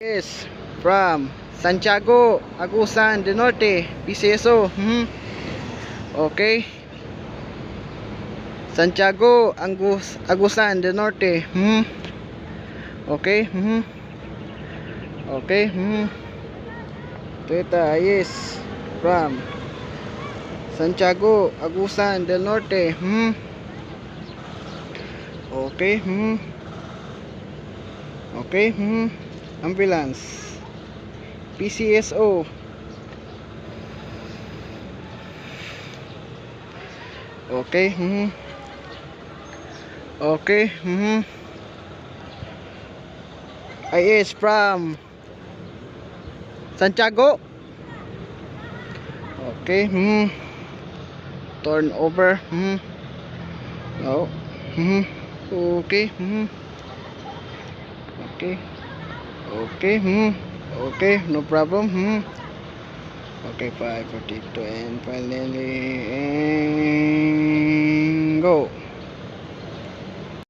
Yes, from Santiago, Agusan del Norte, PCSO. Okay. Santiago, Agusan del Norte. Okay. Okay. Toyota, yes, from Santiago, Agusan del Norte. Okay. Okay. Ambulance, PCSO. Okay. Okay. IS from Santiago. Okay. Turn over. No. Okay. Okay. Okay. Okay, no problem. Okay, 5:42 and finally, and go.